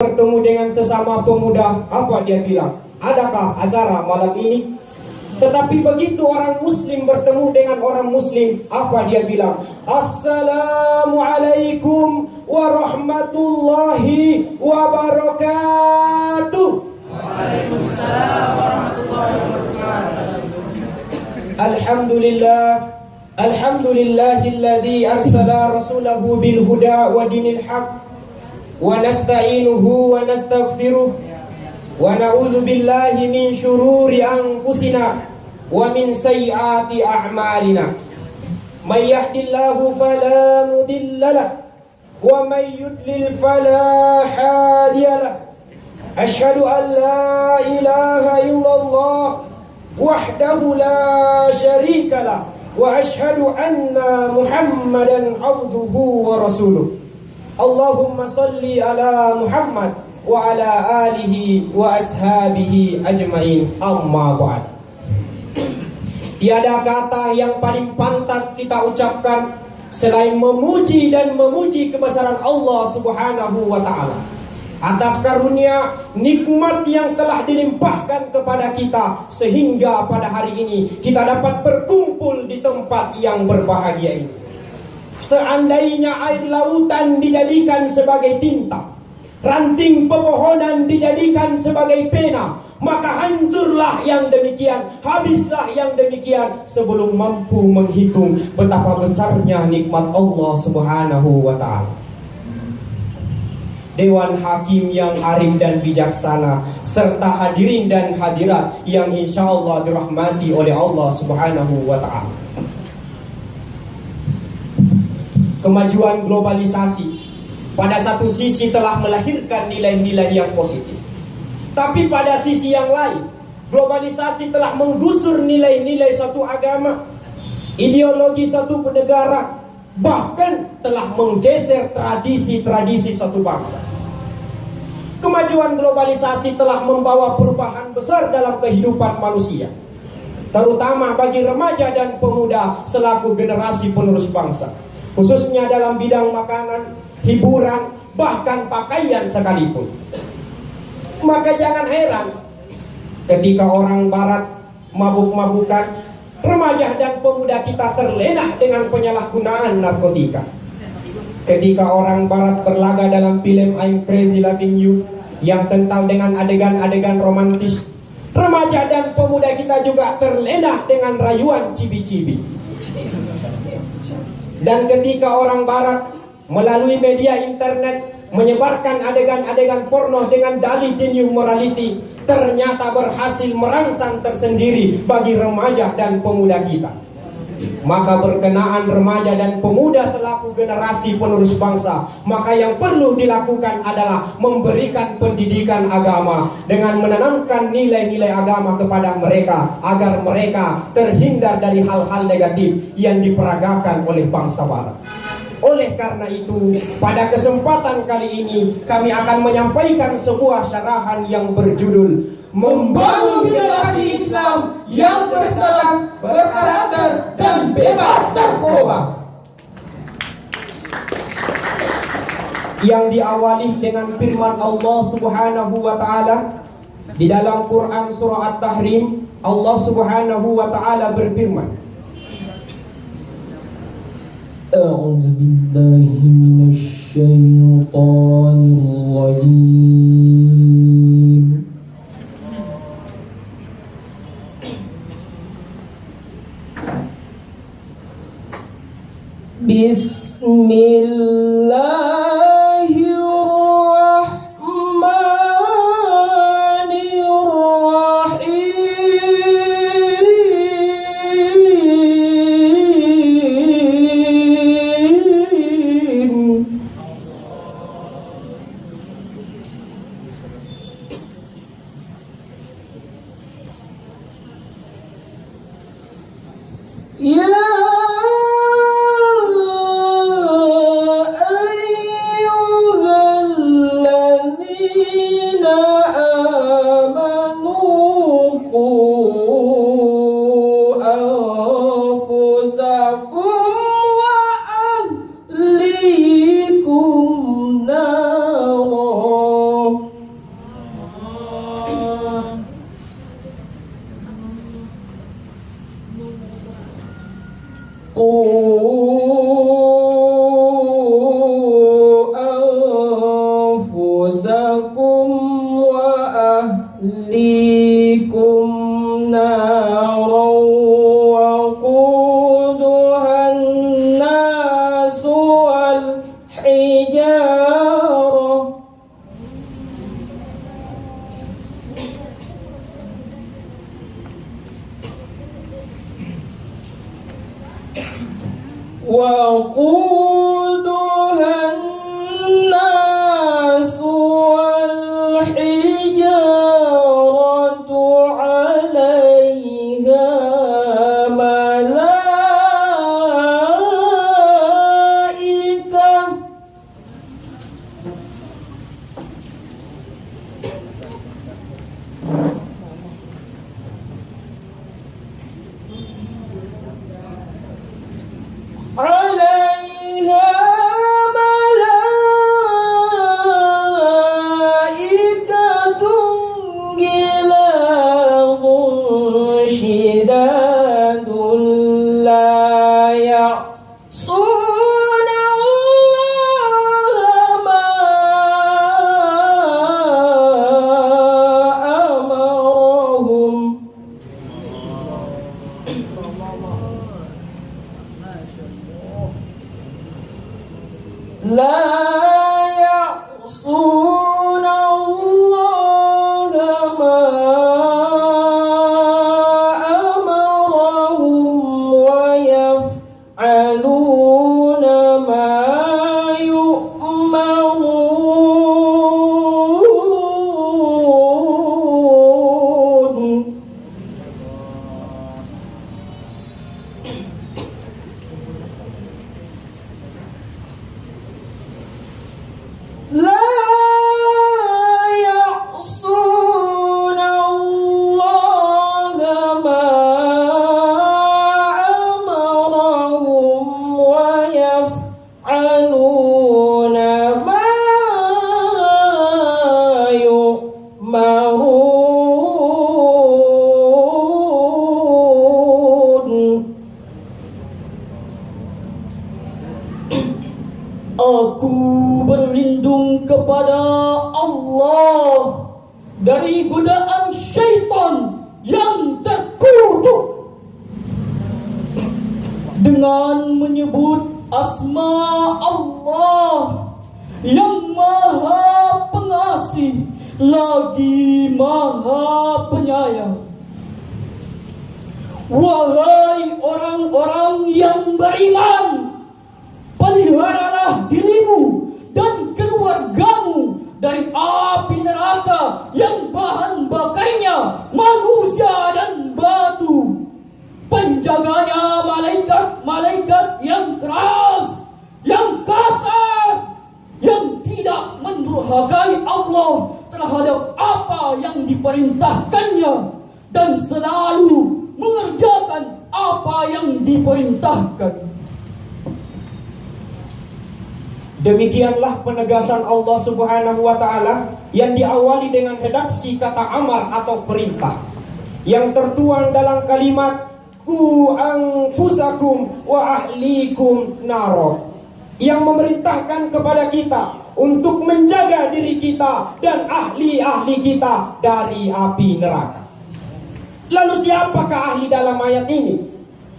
bertemu dengan sesama pemuda, apa dia bilang? Adakah acara malam ini? Tetapi begitu orang muslim bertemu dengan orang muslim, apa dia bilang? Assalamualaikum warahmatullahi wabarakatuh. Waalaikumsalam warahmatullahi wabarakatuh. Alhamdulillah, alhamdulillahilladzi arsala rasulahu bil huda wa dinil haq, wa nasta'inuhu wa nastaghfiruh, wa na'udzu billahi min syururi anfusina wa min sayyiati a'malina. May yahdihillahu fala mudilla lahu wa may yudlil fala hadiya lahu. Asyhadu an la ilaha illallah wahdahu la syarika lahu wa asyhadu anna Muhammadan abduhu wa rasuluh. Allahumma salli ala Muhammad wa ala alihi wa ashabihi ajmain. Amma ba'd. Tiada kata yang paling pantas kita ucapkan selain memuji dan memuji kebesaran Allah Subhanahu wa taala atas karunia nikmat yang telah dilimpahkan kepada kita sehingga pada hari ini kita dapat berkumpul di tempat yang berbahagia ini. Seandainya air lautan dijadikan sebagai tinta, ranting pepohonan dijadikan sebagai pena, maka hancurlah yang demikian, habislah yang demikian sebelum mampu menghitung betapa besarnya nikmat Allah Subhanahu wa ta'ala. Dewan Hakim yang arif dan bijaksana, serta hadirin dan hadirat yang insya Allah dirahmati oleh Allah Subhanahu wa ta'ala. Kemajuan globalisasi pada satu sisi telah melahirkan nilai-nilai yang positif, tapi pada sisi yang lain globalisasi telah menggusur nilai-nilai suatu agama, ideologi suatu negara, bahkan telah menggeser tradisi-tradisi suatu bangsa. Kemajuan globalisasi telah membawa perubahan besar dalam kehidupan manusia, terutama bagi remaja dan pemuda selaku generasi penerus bangsa, khususnya dalam bidang makanan, hiburan, bahkan pakaian sekalipun. Maka jangan heran ketika orang barat mabuk-mabukan, remaja dan pemuda kita terlena dengan penyalahgunaan narkotika. Ketika orang barat berlaga dalam film I'm Crazy Loving You yang kental dengan adegan-adegan romantis, remaja dan pemuda kita juga terlena dengan rayuan cibi-cibi. Dan ketika orang barat melalui media internet menyebarkan adegan-adegan porno dengan dalih the new morality, ternyata berhasil merangsang tersendiri bagi remaja dan pemuda kita. Maka berkenaan remaja dan pemuda selaku generasi penerus bangsa, maka yang perlu dilakukan adalah memberikan pendidikan agama dengan menanamkan nilai-nilai agama kepada mereka agar mereka terhindar dari hal-hal negatif yang diperagakan oleh bangsa barat. Oleh karena itu, pada kesempatan kali ini kami akan menyampaikan sebuah syarahan yang berjudul Membangun Generasi Islam yang cerdas, berkarakter, dan bebas narkoba, yang diawali dengan firman Allah Subhanahu wa ta'ala di dalam Quran surah At-Tahrim. Allah Subhanahu wa ta'ala berfirman, A'udzu billahi minasy syaithanir rajim. أنفسكم وأهليكم نارا وقودها الناس والحجارة وقودها الناس والحجارة عليها ملائكة عليها ملائكة غلاظ شداد لا يعصون الله ما أمرهم لا يعصون الله ما أمرهم ويفعلون ما يؤمرون لا يعصون الله ما أمرهم ويفعلون ما يؤمرون. Aku berlindung kepada Allah dari godaan syaitan yang terkutuk dengan menyebut asma Allah yang maha pengasih lagi maha penyayang. Wahai orang-orang yang beriman, peliharalah dirimu dan keluargamu dari api neraka yang bahan bakarnya manusia dan batu. Penjaganya malaikat-malaikat yang keras, yang kasar, yang tidak mendurhakai Allah terhadap apa yang diperintahkannya dan selalu mengerjakan apa yang diperintahkan. Demikianlah penegasan Allah Subhanahu wa Ta'ala yang diawali dengan redaksi kata amar atau perintah yang tertuang dalam kalimat ku anfusakum wa ahlikum naro, yang memerintahkan kepada kita untuk menjaga diri kita dan ahli-ahli kita dari api neraka. Lalu siapakah ahli dalam ayat ini?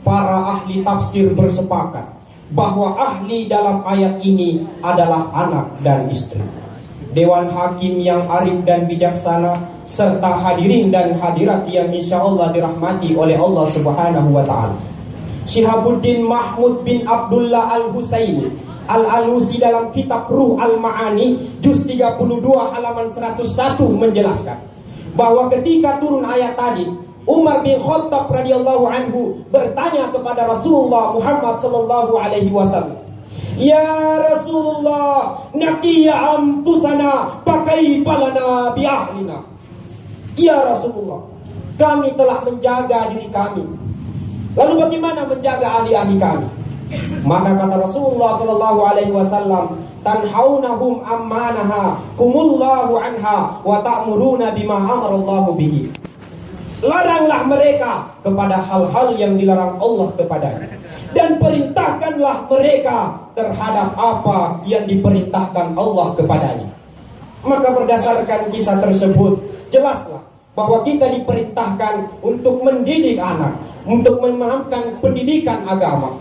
Para ahli tafsir bersepakat bahwa ahli dalam ayat ini adalah anak dan istri. Dewan Hakim yang arif dan bijaksana serta hadirin dan hadirat yang insya Allah dirahmati oleh Allah Subhanahu wa Ta'ala. Syihabuddin Mahmud bin Abdullah Al-Husaini Al-Alusi dalam kitab Ruh Al-Ma'ani juz 32 halaman 101 menjelaskan bahwa ketika turun ayat tadi, Umar bin Khattab radhiyallahu anhu bertanya kepada Rasulullah Muhammad sallallahu alaihi wasallam, "Ya Rasulullah, naqiya anfusana pakai balana bi ahlina." Ya Rasulullah, kami telah menjaga diri kami. Lalu bagaimana menjaga ahli-ahli kami? Maka kata Rasulullah sallallahu alaihi wasallam, "Tanhaunahum ammanaha kumullahu anha wa ta'muruna bima amarallahu bihi." Laranglah mereka kepada hal-hal yang dilarang Allah kepadanya, dan perintahkanlah mereka terhadap apa yang diperintahkan Allah kepadanya. Maka berdasarkan kisah tersebut, jelaslah bahwa kita diperintahkan untuk mendidik anak, untuk memahamkan pendidikan agama.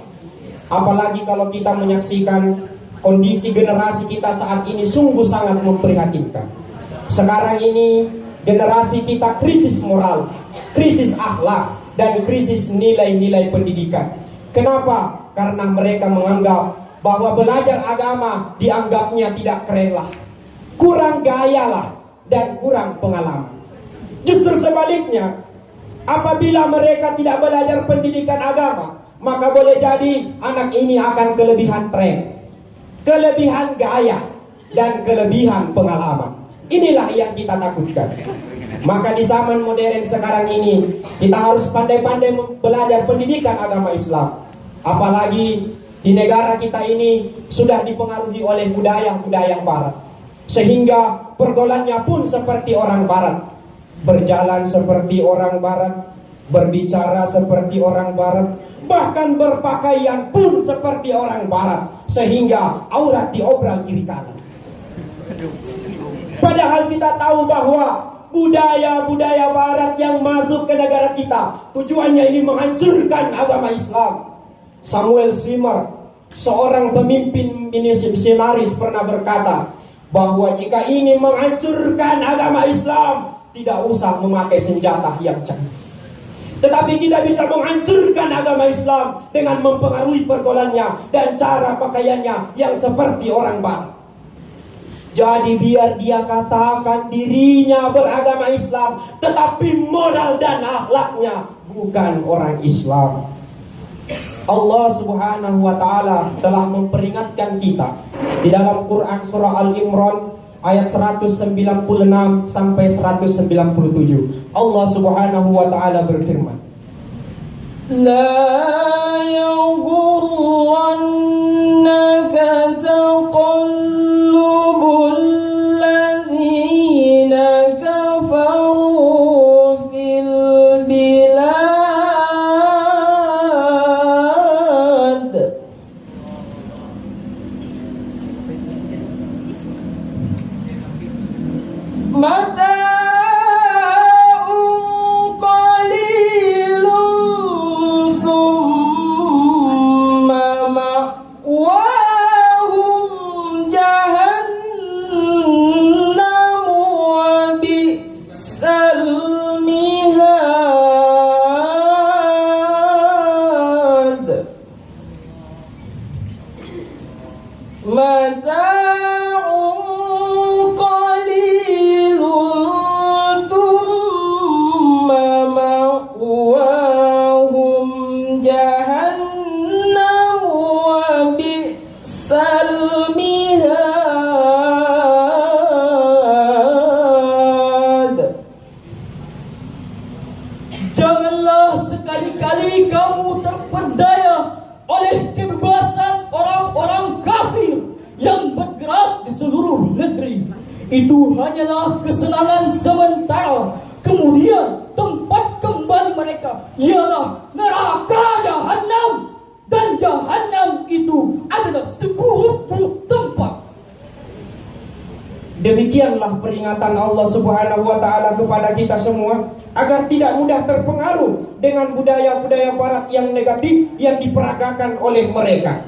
Apalagi kalau kita menyaksikan kondisi generasi kita saat ini sungguh sangat memprihatinkan. Sekarang ini generasi kita krisis moral, krisis akhlak, dan krisis nilai-nilai pendidikan. Kenapa? Karena mereka menganggap bahwa belajar agama dianggapnya tidak keren lah, kurang gaya lah, dan kurang pengalaman. Justru sebaliknya, apabila mereka tidak belajar pendidikan agama, maka boleh jadi anak ini akan kelebihan tren, kelebihan gaya, dan kelebihan pengalaman. Inilah yang kita takutkan. Maka di zaman modern sekarang ini, kita harus pandai-pandai belajar pendidikan agama Islam. Apalagi di negara kita ini sudah dipengaruhi oleh budaya-budaya barat, sehingga pergaulannya pun seperti orang barat, berjalan seperti orang barat, berbicara seperti orang barat, bahkan berpakaian pun seperti orang barat, sehingga aurat diobral kiri kanan. Padahal kita tahu bahwa budaya-budaya barat yang masuk ke negara kita tujuannya ini menghancurkan agama Islam. Samuel Zimmer, seorang pemimpin misionaris, pernah berkata bahwa jika ingin menghancurkan agama Islam, tidak usah memakai senjata yang canggih, tetapi kita bisa menghancurkan agama Islam dengan mempengaruhi pergaulannya dan cara pakaiannya yang seperti orang barat. Jadi biar dia katakan dirinya beragama Islam, tetapi moral dan akhlaknya bukan orang Islam. Allah Subhanahu wa ta'ala telah memperingatkan kita di dalam Quran surah Al-Imran ayat 196 sampai 197. Allah Subhanahu wa ta'ala berfirman, La yughurrannaka taqallubul ladzina kafaru fil bilad. Mata'un qalilun thumma ma'wahum jahannam wa bi'sal mihad. Mata'un qalilun thumma ma'wahum jahannam wa bi'sal mihad. Janganlah sekali-kali kamu terperdaya oleh kebebasan orang-orang kafir yang bergerak di seluruh negeri. Itu hanyalah kesenangan sementara. Kemudian tempat kembali mereka ialah neraka Jahannam, dan Jahannam itu adalah seburuk-buruk tempat. Demikianlah peringatan Allah Subhanahu wa ta'ala kepada kita semua, agar tidak mudah terpengaruh dengan budaya-budaya barat yang negatif yang diperagakan oleh mereka.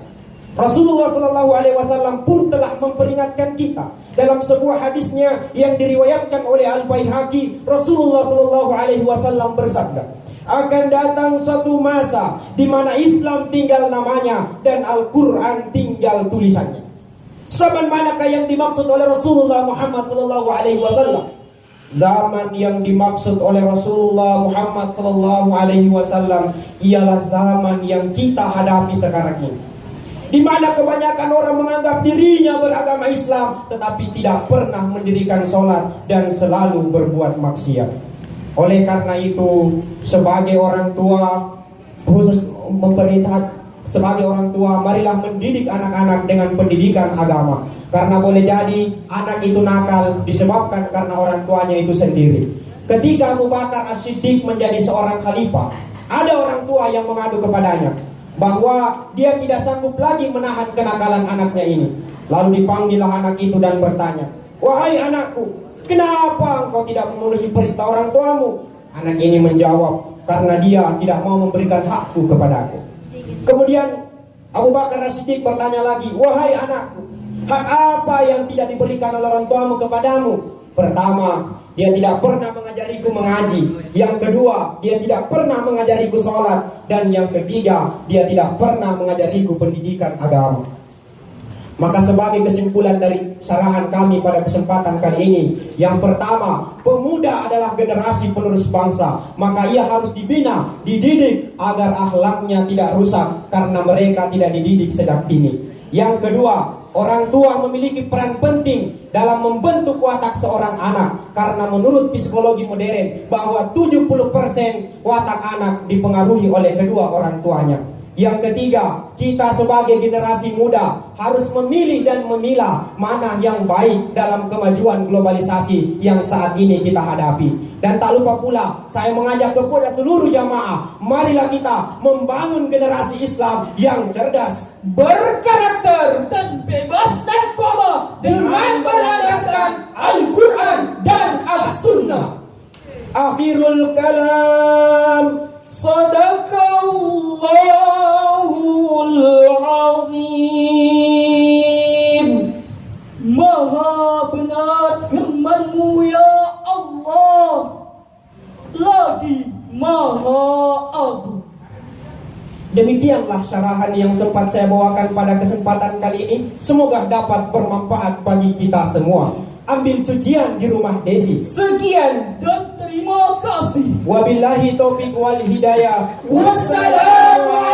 Rasulullah Sallallahu Alaihi Wasallam pun telah memperingatkan kita dalam sebuah hadisnya yang diriwayatkan oleh Al-Baihaqi. Rasulullah Sallallahu Alaihi Wasallam bersabda, akan datang suatu masa di mana Islam tinggal namanya dan Al-Quran tinggal tulisannya. Zaman manakah yang dimaksud oleh Rasulullah Muhammad Sallallahu Alaihi Wasallam? Zaman yang dimaksud oleh Rasulullah Muhammad Sallallahu Alaihi Wasallam ialah zaman yang kita hadapi sekarang ini, di mana kebanyakan orang menganggap dirinya beragama Islam, tetapi tidak pernah mendirikan sholat dan selalu berbuat maksiat. Oleh karena itu, sebagai orang tua, khusus memerintah sebagai orang tua, marilah mendidik anak-anak dengan pendidikan agama. Karena boleh jadi anak itu nakal disebabkan karena orang tuanya itu sendiri. Ketika Abu Bakar As-Siddiq menjadi seorang khalifah, ada orang tua yang mengadu kepadanya bahwa dia tidak sanggup lagi menahan kenakalan anaknya ini. Lalu dipanggillah anak itu dan bertanya, "Wahai anakku, kenapa engkau tidak memenuhi perintah orang tuamu?" Anak ini menjawab, "Karena dia tidak mau memberikan hakku kepadaku." Kemudian Abu Bakar As-Siddiq bertanya lagi, "Wahai anakku, hak apa yang tidak diberikan oleh orang tuamu kepadamu?" Pertama, dia tidak pernah mengajariku mengaji. Yang kedua, dia tidak pernah mengajariku sholat. Dan yang ketiga, dia tidak pernah mengajariku pendidikan agama. Maka sebagai kesimpulan dari sarahan kami pada kesempatan kali ini, yang pertama, pemuda adalah generasi penerus bangsa. Maka ia harus dibina, dididik agar akhlaknya tidak rusak karena mereka tidak dididik sejak dini. Yang kedua, orang tua memiliki peran penting dalam membentuk watak seorang anak. Karena menurut psikologi modern bahwa 70% watak anak dipengaruhi oleh kedua orang tuanya. Yang ketiga, kita sebagai generasi muda harus memilih dan memilah mana yang baik dalam kemajuan globalisasi yang saat ini kita hadapi. Dan tak lupa pula, saya mengajak kepada seluruh jamaah, marilah kita membangun generasi Islam yang cerdas, berkarakter, dan bebas narkoba dengan berlandaskan Al-Quran dan As-Sunnah. Akhirul kalam, Sadaqallahul azim. Maha benar firman-Mu ya Allah, lagi maha agung. Demikianlah syarahan yang sempat saya bawakan pada kesempatan kali ini. Semoga dapat bermanfaat bagi kita semua. Ambil cucian di rumah Desi. Sekian dan terima kasih. Wabillahi taufiq wal hidayah. Wassalamualaikum